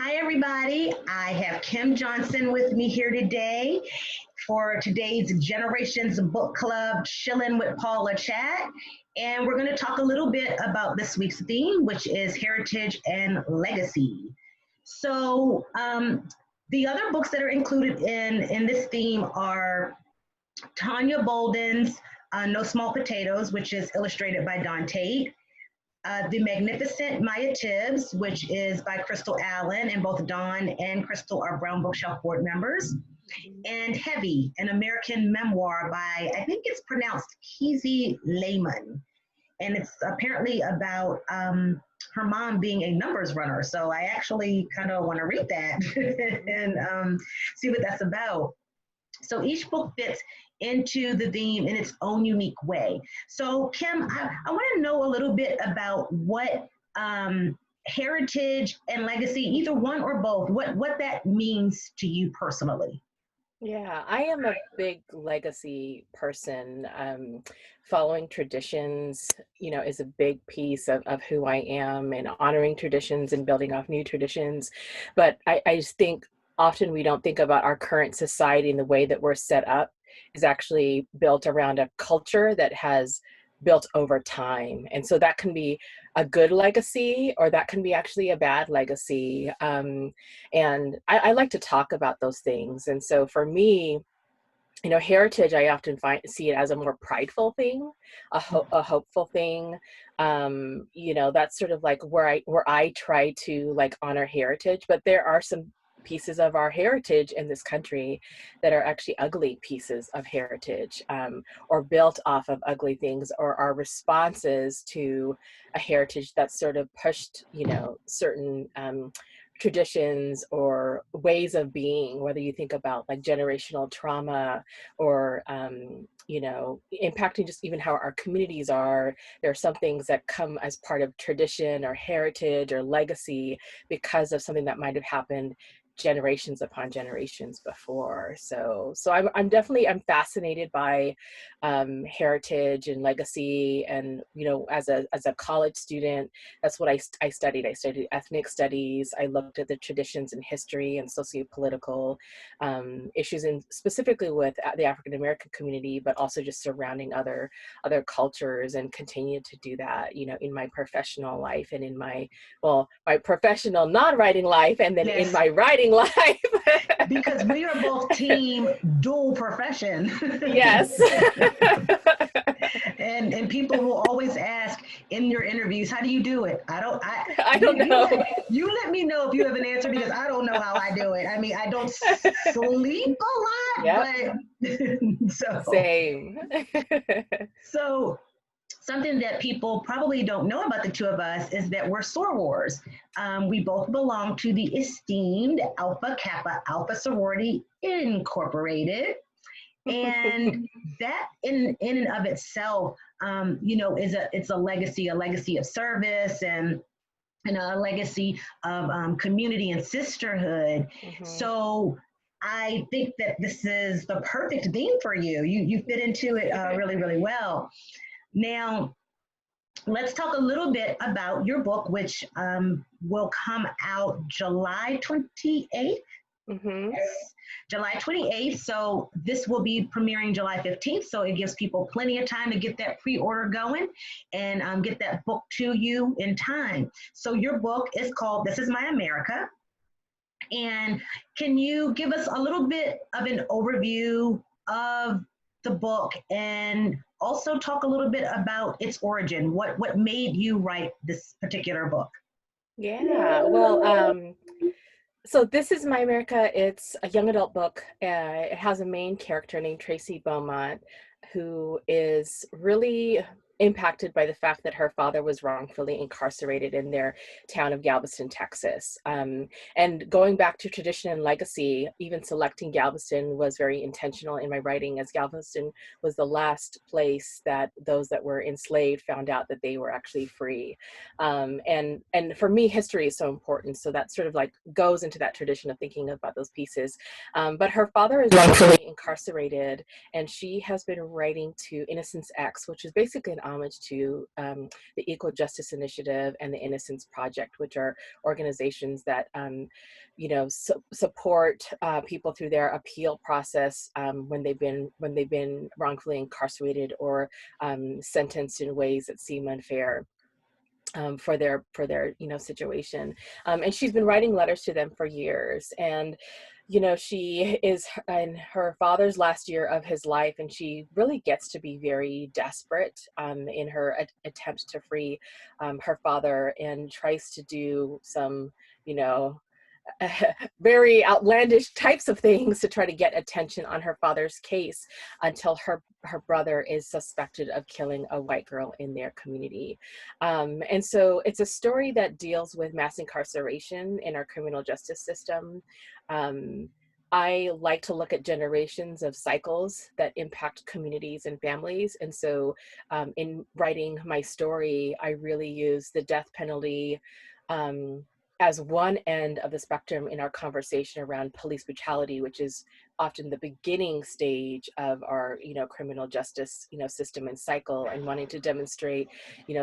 Hi, everybody. I have Kim Johnson with me here today for today's Generations Book Club Chillin with Paula chat. And we're going to talk a little bit about this week's theme, which is heritage and legacy. The other books that are included in this theme are Tanya Bolden's No Small Potatoes, which is illustrated by Don Tate. The Magnificent Maya Tibbs, which is by Crystal Allen, and both Dawn and Crystal are Brown Bookshelf board members. And Heavy, an American memoir by, I think it's pronounced Kizzy Lehman. And it's apparently about her mom being a numbers runner. So I actually kind of want to read that and see what that's about. So each book fits into the theme in its own unique way. So Kim, I want to know a little bit about what heritage and legacy, either one or both, what that means to you personally. Yeah, I am a big legacy person. Following traditions, is a big piece of who I am, and honoring traditions and building off new traditions. But I just think often we don't think about our current society and the way that we're set up is actually built around a culture that has built over time. And so that can be a good legacy, or that can be actually a bad legacy. And I like to talk about those things. And so for me, heritage, I often see it as a more prideful thing, a hopeful thing. That's sort of like where I try to like honor heritage, but there are some pieces of our heritage in this country that are actually ugly pieces of heritage, or built off of ugly things, or our responses to a heritage that's sort of pushed, certain traditions or ways of being, whether you think about like generational trauma or impacting just even how our communities are. There are some things that come as part of tradition or heritage or legacy because of something that might have happened generations upon generations before. So I'm fascinated by heritage and legacy. And as a college student, that's what I studied. I studied ethnic studies. I looked at the traditions and history and sociopolitical issues, and specifically with the African American community, but also just surrounding other cultures, and continue to do that in my professional life, and in my professional non-writing life, and then Yes. in my writing life. Because we are both team dual profession. Yes. and people will always ask in your interviews, how do you do it? I don't know. You let me know if you have an answer, because I don't know how I do it. I mean, I don't sleep a lot, Yep. but so Same. So something that people probably don't know about the two of us is that we're sorors. We both belong to the esteemed Alpha Kappa Alpha Sorority Incorporated. And that in and of itself, it's a legacy of service, and a legacy of community and sisterhood. Mm-hmm. So I think that this is the perfect theme for you. You fit into it really, really well. Now, let's talk a little bit about your book, which will come out July 28th. Mm-hmm. Yes, July 28th. So this will be premiering July 15th. So it gives people plenty of time to get that pre-order going and get that book to you in time. So your book is called This Is My America. And can you give us a little bit of an overview of the book, and also talk a little bit about its origin? What made you write this particular book? Yeah, well, so This Is My America, it's a young adult book. It has a main character named Tracy Beaumont, who is really impacted by the fact that her father was wrongfully incarcerated in their town of Galveston, Texas. And going back to tradition and legacy, even selecting Galveston was very intentional in my writing, as Galveston was the last place that those that were enslaved found out that they were actually free. And for me, history is so important. So that sort of like goes into that tradition of thinking about those pieces. But her father is wrongfully incarcerated, and she has been writing to Innocence X, which is basically an homage to the Equal Justice Initiative and the Innocence Project, which are organizations that support people through their appeal process when they've been wrongfully incarcerated or sentenced in ways that seem unfair for their situation. And she's been writing letters to them for years. And she is in her father's last year of his life, and she really gets to be very desperate in her attempt to free her father, and tries to do some very outlandish types of things to try to get attention on her father's case, until her brother is suspected of killing a white girl in their community. And so it's a story that deals with mass incarceration in our criminal justice system. I like to look at generations of cycles that impact communities and families. And so in writing my story, I really use the death penalty as one end of the spectrum in our conversation around police brutality, which is often the beginning stage of our, criminal justice, system and cycle, and wanting to demonstrate,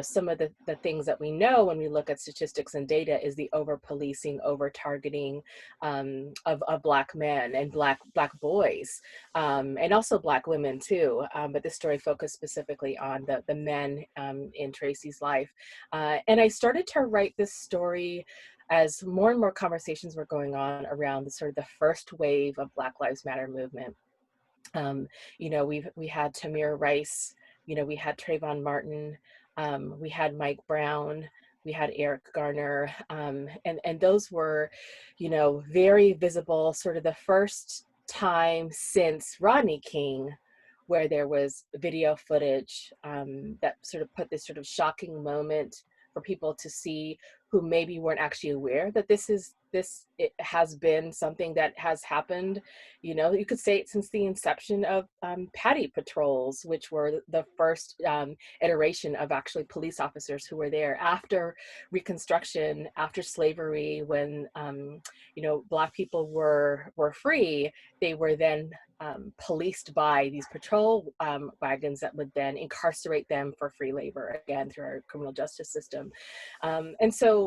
some of the things that we know when we look at statistics and data is the over-policing, over-targeting of Black men and Black boys, and also Black women too. But this story focused specifically on the men in Tracy's life. And I started to write this story as more and more conversations were going on around the sort of the first wave of Black Lives Matter movement. We had Tamir Rice, we had Trayvon Martin, we had Mike Brown, we had Eric Garner, and those were, very visible, sort of the first time since Rodney King where there was video footage that sort of put this sort of shocking moment for people to see who maybe weren't actually aware that it has been something that has happened. You could say it since the inception of Patty patrols, which were the first iteration of actually police officers who were there after Reconstruction, after slavery, when Black people were free. They were then policed by these patrol wagons that would then incarcerate them for free labor, again, through our criminal justice system. And so,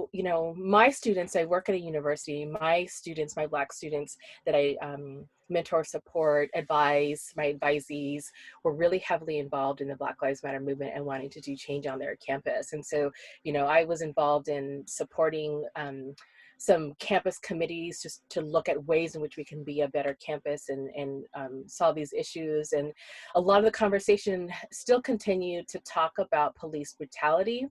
my students, I work at a university, my Black students that I mentor, support, advise, my advisees were really heavily involved in the Black Lives Matter movement and wanting to do change on their campus. And so, I was involved in supporting some campus committees just to look at ways in which we can be a better campus and solve these issues. And a lot of the conversation still continued to talk about police brutality.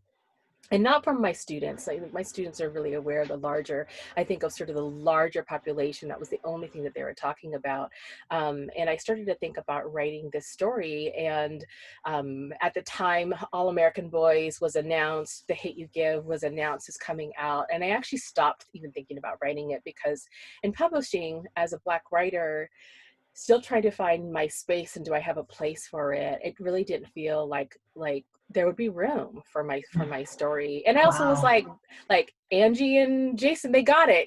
And not from my students. My students are really aware of I think of sort of the larger population. That was the only thing that they were talking about. And I started to think about writing this story. And at the time, All American Boys was announced, The Hate You Give was announced as coming out. And I actually stopped even thinking about writing it, because in publishing, as a Black writer, still trying to find my space and do I have a place for it, it really didn't feel like there would be room for my story. And I also was Wow. like Angie and Jason, they got it.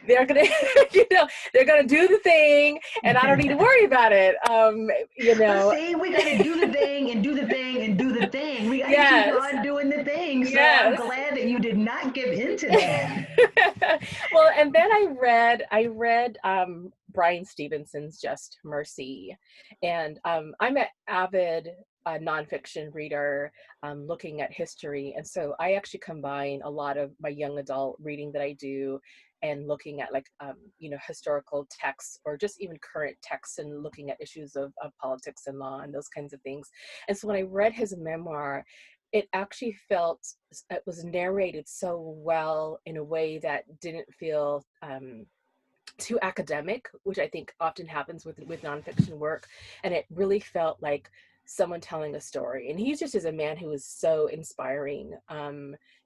They're gonna they're gonna do the thing, and I don't need to worry about it. But see, we got to do the thing and do the thing and do the thing. We got to keep Yes. on doing the thing. So I'm Yes. glad that you did not give into that. Well, and then I read Brian Stevenson's Just Mercy, and I'm an avid nonfiction reader, looking at history, and so I actually combine a lot of my young adult reading that I do and looking at historical texts or just even current texts, and looking at issues of politics and law and those kinds of things. And so when I read his memoir, it actually it was narrated so well in a way that didn't feel too academic, which I think often happens with nonfiction work. And it really felt like someone telling a story. And he just is a man who is so inspiring,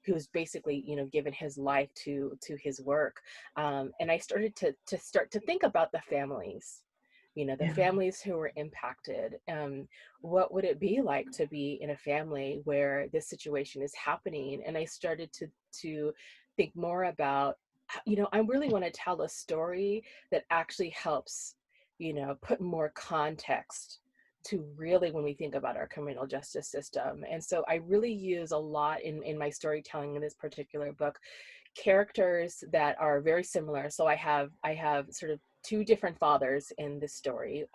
who's basically, given his life to his work. And I started to think about the families, the Yeah. families who were impacted. What would it be like to be in a family where this situation is happening? And I started to think more about, I really want to tell a story that actually helps, put more context to really when we think about our criminal justice system. And so I really use a lot in my storytelling in this particular book, characters that are very similar. So I have sort of two different fathers in this story.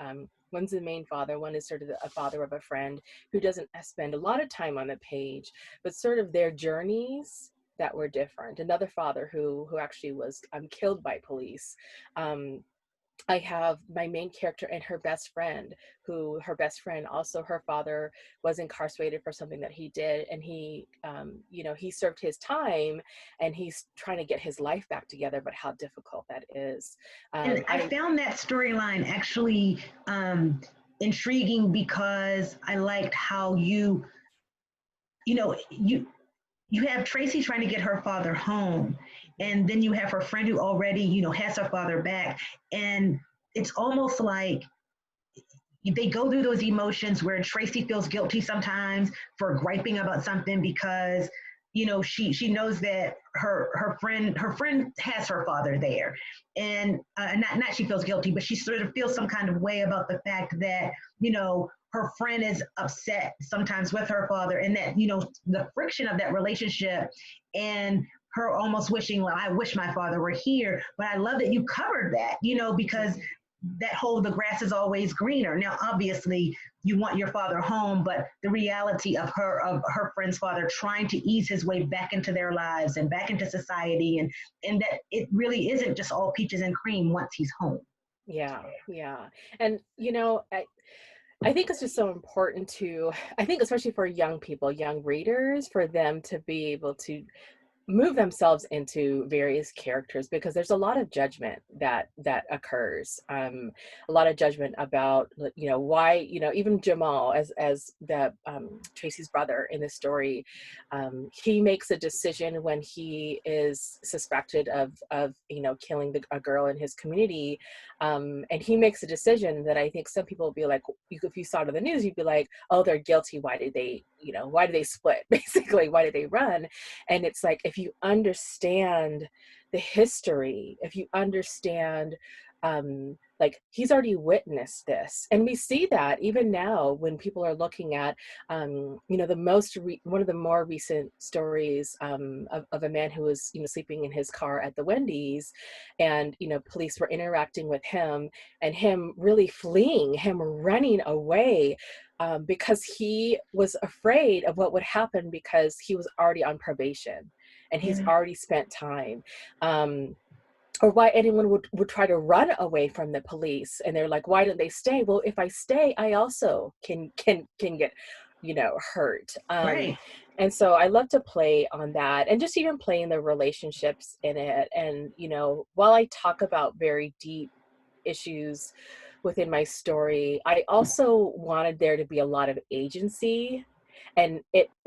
One's the main father, one is sort of a father of a friend who doesn't spend a lot of time on the page, but sort of their journeys that were different. Another father who actually was killed by police. I have my main character and her best friend, who her best friend also, her father was incarcerated for something that he did, and he, he served his time, and he's trying to get his life back together, but how difficult that is. And I found that storyline actually intriguing because I liked how you know, you have Tracy trying to get her father home, and then you have her friend who already, has her father back. And it's almost like they go through those emotions where Tracy feels guilty sometimes for griping about something because she knows that her friend has her father there, and not she feels guilty, but she sort of feels some kind of way about the fact that her friend is upset sometimes with her father, and that the friction of that relationship, and her almost wishing, well, I wish my father were here. But I love that you covered that, because that whole the grass is always greener. Now, obviously, you want your father home, but the reality of her friend's father trying to ease his way back into their lives and back into society, and that it really isn't just all peaches and cream once he's home. Yeah, yeah. And I think it's just so important I think especially for young people, young readers, for them to be able to move themselves into various characters, because there's a lot of judgment that occurs, a lot of judgment about why, even Jamal, as the Tracy's brother in the story, he makes a decision when he is suspected of killing a girl in his community, and he makes a decision that I think some people will be like, if you saw it in the news, you'd be like, oh, they're guilty, why did they split, basically, why did they run? And it's like, if you understand the history, if you understand, like, he's already witnessed this. And we see that even now when people are looking at, one of the more recent stories, of a man who was, sleeping in his car at the Wendy's, and, police were interacting with him, and him really fleeing, him running away, because he was afraid of what would happen, because he was already on probation and he's already spent time. Or why anyone would try to run away from the police, and they're like, why don't they stay? Well, if I stay, I also can get hurt. Right. And so I love to play on that, and just even playing the relationships in it. And while I talk about very deep issues within my story, I also wanted there to be a lot of agency, and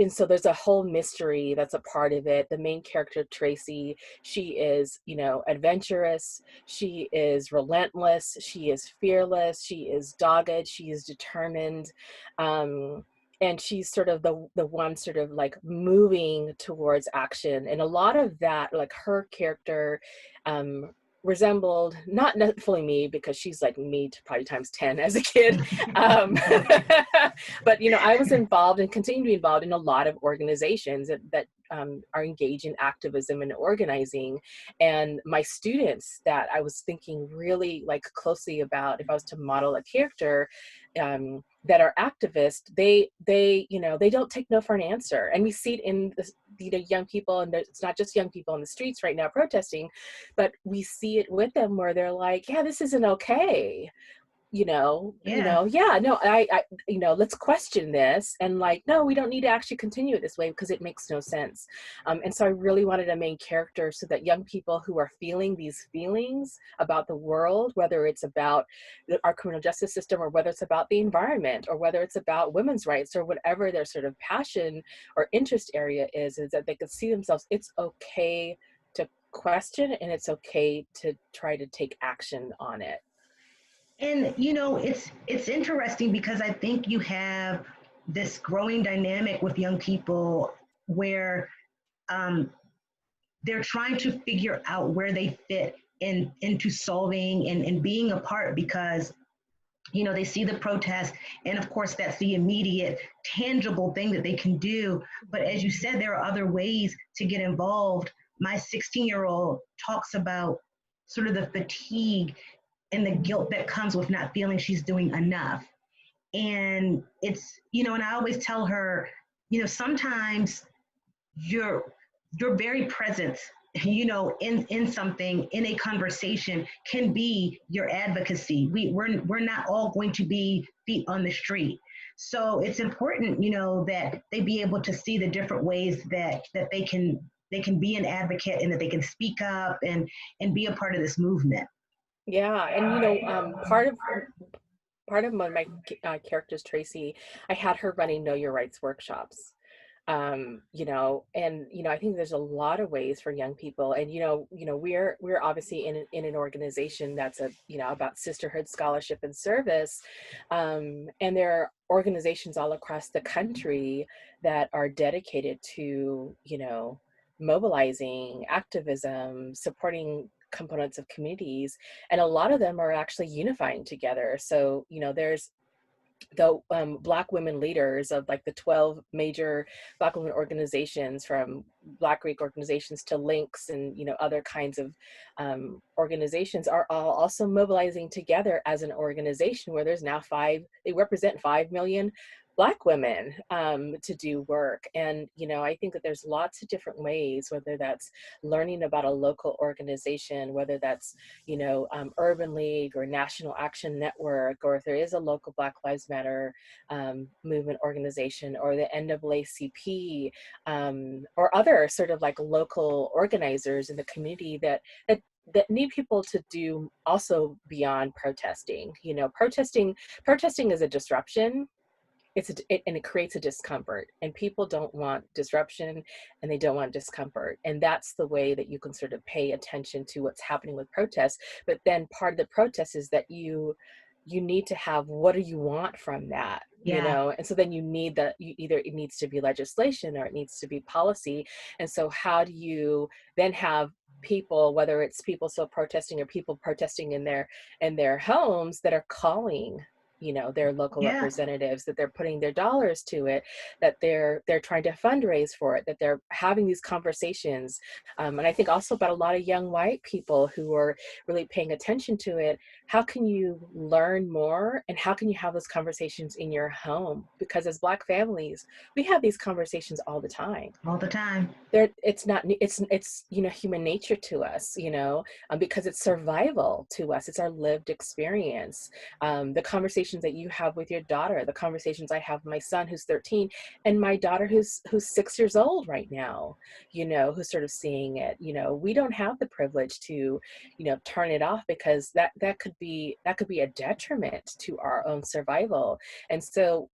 so there's a whole mystery that's a part of it. The main character, Tracy, she is adventurous, she is relentless, she is fearless, she is dogged, she is determined, and she's sort of the one sort of like moving towards action. And a lot of that, like, her character resembled not fully me, because she's like me to probably times 10 as a kid, but I was involved and continue to be involved in a lot of organizations that are engaged in activism and organizing. And my students that I was thinking really like closely about, if I was to model a character that are activists, they don't take no for an answer. And we see it in the young people, and it's not just young people on the streets right now protesting, but we see it with them where they're like, yeah, this isn't okay. Yeah, no, I let's question this, and like, no, we don't need to actually continue it this way because it makes no sense. And so I really wanted a main character so that young people who are feeling these feelings about the world, whether it's about our criminal justice system, or whether it's about the environment, or whether it's about women's rights, or whatever their sort of passion or interest area is that they could see themselves. It's okay to question, and it's okay to try to take action on it. And it's interesting because I think you have this growing dynamic with young people where um, they're trying to figure out where they fit into solving and being a part, because they see the protest, and of course that's the immediate tangible thing that they can do. But as you said, there are other ways to get involved. My 16-year-old talks about sort of the fatigue and the guilt that comes with not feeling she's doing enough. And and I always tell her, sometimes your your very presence, in something, in a conversation, can be your advocacy. We're not all going to be feet on the street. So it's important, that they be able to see the different ways that they can be an advocate, and that they can speak up and be a part of this movement. Yeah, and part of one of my characters, Tracy, I had her running Know Your Rights workshops. And I think there's a lot of ways for young people, and we're obviously in an organization that's about sisterhood, scholarship, and service, and there are organizations all across the country that are dedicated to mobilizing, activism, supporting components of communities, and a lot of them are actually unifying together. So there's the Black women leaders of like the 12 major Black women organizations, from Black Greek organizations to Links and other kinds of organizations, are all also mobilizing together as an organization, where there's now they represent 5 million Black women to do work. And I think that there's lots of different ways, whether that's learning about a local organization, whether that's Urban League or National Action Network, or if there is a local Black Lives Matter movement organization, or the NAACP, or other sort of like local organizers in the community that need people to do also beyond protesting. Protesting is a disruption. And it creates a discomfort, and people don't want disruption, and they don't want discomfort. And that's the way that you can sort of pay attention to what's happening with protests. But then part of the protest is that you need to have, what do you want from that? Yeah. And so then either it needs to be legislation, or it needs to be policy. And so how do you then have people, whether it's people still protesting or people protesting in their homes, that are calling their local Yeah. representatives, that they're putting their dollars to it, that they're trying to fundraise for it, that they're having these conversations. And I think also about a lot of young white people who are really paying attention to it. How can you learn more, and how can you have those conversations in your home? Because as Black families, we have these conversations all the time. All the time. It's human nature to us, because it's survival to us. It's our lived experience. The conversations that you have with your daughter, the conversations I have with my son who's 13, and my daughter who's 6 years old right now, who's sort of seeing it. We don't have the privilege to turn it off, because that could be a detriment to our own survival. And so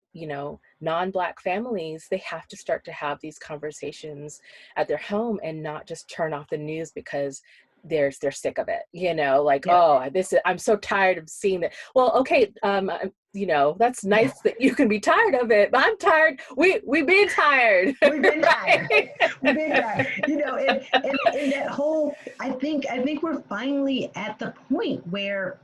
non-Black families, they have to start to have these conversations at their home, and not just turn off the news because they're sick of it, like, Yep. oh, I'm so tired of seeing that. Well, okay, that's nice that you can be tired of it, but I'm tired. We've been tired. We've been tired. Right? We've been tired. And that whole, I think we're finally at the point where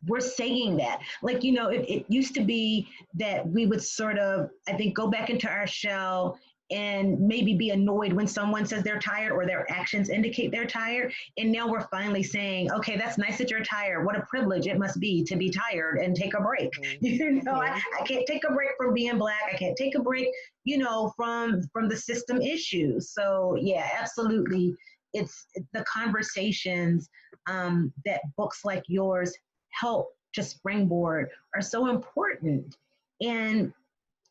we're saying that. Like, it used to be that we would sort of, I think, go back into our shell and maybe be annoyed when someone says they're tired, or their actions indicate they're tired. And now we're finally saying, okay, that's nice that you're tired. What a privilege it must be to be tired and take a break. I can't take a break from being Black. I can't take a break, from the system issues. So yeah, absolutely. It's the conversations that books like yours help to springboard are so important. And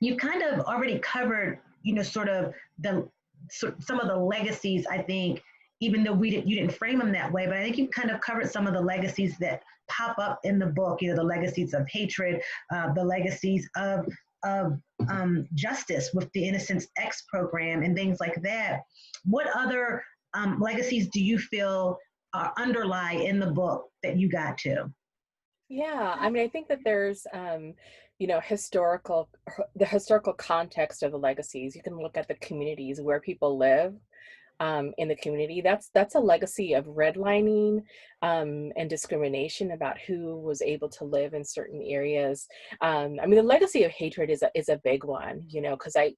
you kind of already covered, sort of some of the legacies, I think, even though you didn't frame them that way, but I think you kind of covered some of the legacies that pop up in the book, the legacies of hatred, the legacies of justice with the Innocence X program and things like that. What other legacies do you feel underlie in the book that you got to? Yeah, I mean, I think that there's, the historical context of the legacies. You can look at the communities where people live, in the community. That's a legacy of redlining and discrimination about who was able to live in certain areas. I mean, the legacy of hatred is a big one, you know, because I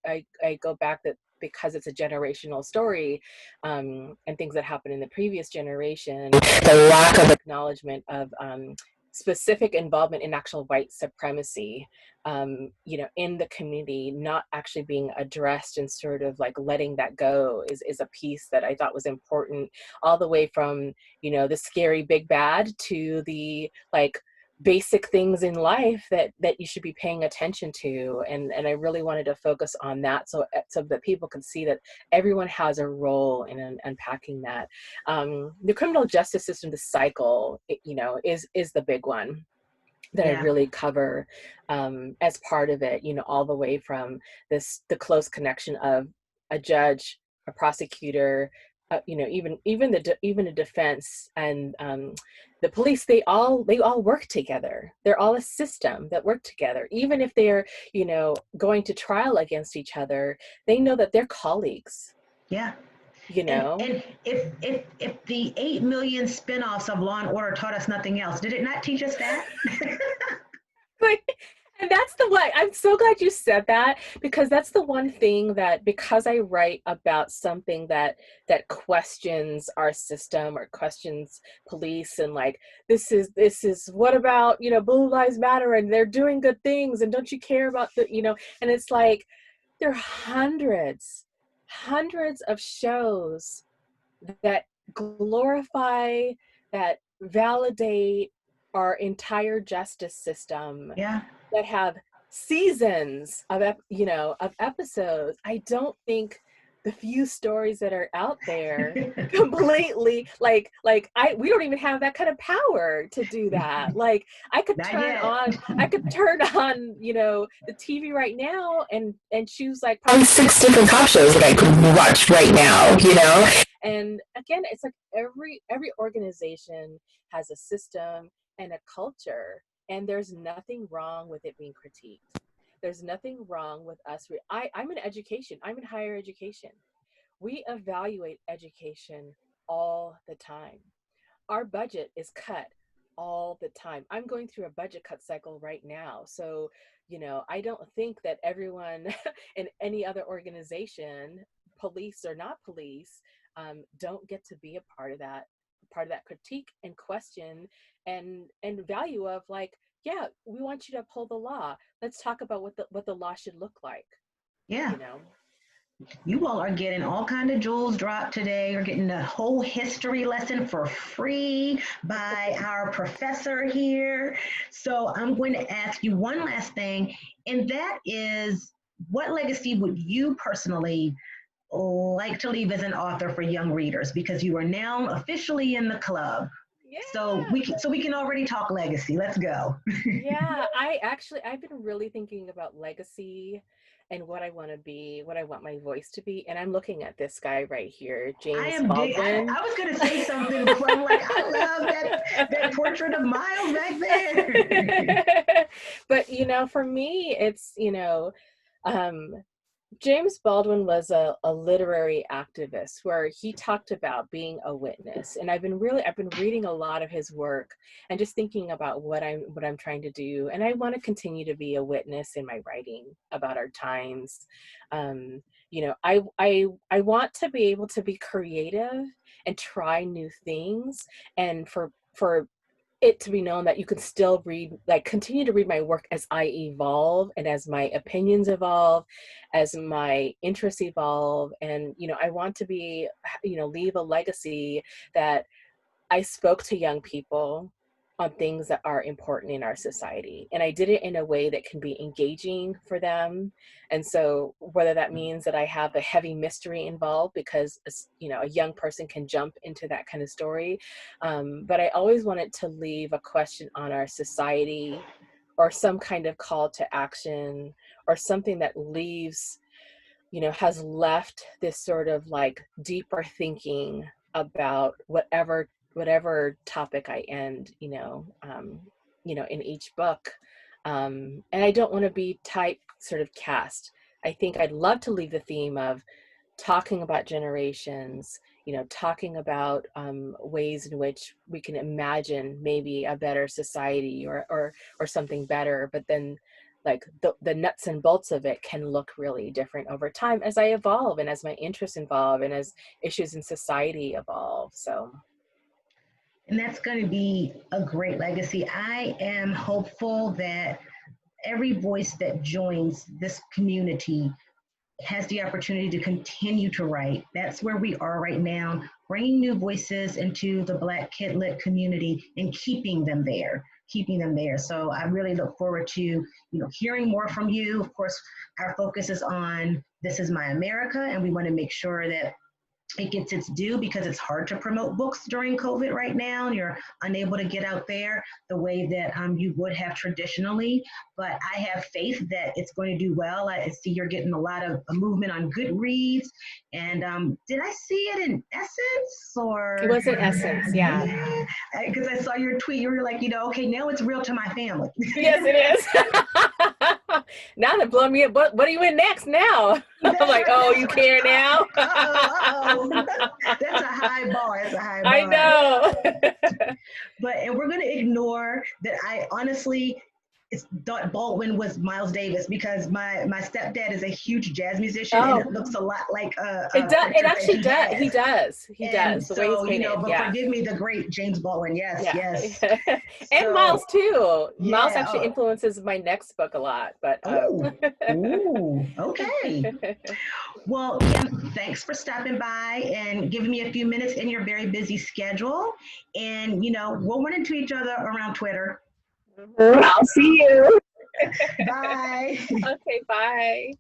go back that because it's a generational story, and things that happened in the previous generation, the lack of acknowledgement of specific involvement in actual white supremacy, you know, in the community, not actually being addressed and sort of like letting that go is a piece that I thought was important, all the way from, you know, the scary big bad to the like basic things in life that you should be paying attention to. And I really wanted to focus on that so that people can see that everyone has a role in unpacking that. The criminal justice system, the cycle, you know, is the big one that I really cover as part of it, you know, all the way from the close connection of a judge, a prosecutor, you know, even a defense and the police. They all work together. They're all a system that work together. Even if they're, you know, going to trial against each other, they know that they're colleagues. Yeah. You know, and if the 8 million spinoffs of Law and Order taught us nothing else, did it not teach us that? and that's the one. I'm so glad you said that, because that's the one thing that, because I write about something that questions our system or questions police, and like this is what about, you know, Blue Lives Matter and they're doing good things and don't you care about the, you know, and it's like there are hundreds of shows that glorify, that validate our entire justice system, Yeah. that have seasons of you know, of episodes. I don't think the few stories that are out there completely we don't even have that kind of power to do that. Like I could turn on, you know, the TV right now and choose like probably 6 different cop shows that I could watch right now, you know. And again, it's like every organization has a system and a culture, and there's nothing wrong with it being critiqued. There's nothing wrong with us. I'm in education. I'm in higher education. We evaluate education all the time. Our budget is cut all the time. I'm going through a budget cut cycle right now. So, you know, I don't think that everyone in any other organization, police or not police, don't get to be a part of that critique and question and value of like, yeah, we want you to uphold the law. Let's talk about what the law should look like. Yeah. You know. You all are getting all kind of jewels dropped today. You're getting a whole history lesson for free by our professor here. So I'm going to ask you one last thing, and that is, what legacy would you personally like to leave as an author for young readers? Because you are now officially in the club. Yeah. So we can already talk legacy. Let's go. Yeah, I've been really thinking about legacy and what I want to be, what I want my voice to be. And I'm looking at this guy right here, James Baldwin. I was going to say something before. I'm like, I love that portrait of Miles back there. But, you know, for me, it's, you know, James Baldwin was a literary activist where he talked about being a witness. And I've been reading a lot of his work and just thinking about what I'm trying to do. And I want to continue to be a witness in my writing about our times. You know, I want to be able to be creative and try new things, and for it to be known that you can still continue to read my work as I evolve and as my opinions evolve, as my interests evolve. And, you know, I want to be, you know, leave a legacy that I spoke to young people on things that are important in our society. And I did it in a way that can be engaging for them. And so whether that means that I have a heavy mystery involved because, you know, a young person can jump into that kind of story. But I always wanted to leave a question on our society or some kind of call to action or something that leaves, you know, has left this sort of like deeper thinking about whatever topic I end, you know, in each book. And I don't want to be sort of cast. I think I'd love to leave the theme of talking about generations, talking about ways in which we can imagine maybe a better society or something better, but then like the nuts and bolts of it can look really different over time as I evolve and as my interests evolve and as issues in society evolve. So. And that's going to be a great legacy. I am hopeful that every voice that joins this community has the opportunity to continue to write. That's where we are right now, bringing new voices into the Black Kid Lit community and keeping them there. So I really look forward to, hearing more from you. Of course, our focus is on This Is My America, and we want to make sure that it gets its due, because it's hard to promote books during COVID right now, and you're unable to get out there the way that you would have traditionally. But I have faith that it's going to do well. I see you're getting a lot of movement on Goodreads. And did I see it in Essence or? It was in Essence, yeah. Because I saw your tweet. You were like, okay, now it's real to my family. Yes, it is. Now they're blowing me up. What are you in next now? I'm like, oh, you care now? That's a high bar. I know. And we're going to ignore that. I honestly thought Baldwin was Miles Davis, because my stepdad is a huge jazz musician, and it looks a lot like it actually does. He does. The way he's painted. But forgive me, the great James Baldwin. Yes. And Miles too. Miles actually influences my next book a lot. But ooh, okay. Well, Kim, thanks for stopping by and giving me a few minutes in your very busy schedule. And we'll run into each other around Twitter. I'll see you. Bye. Okay, bye.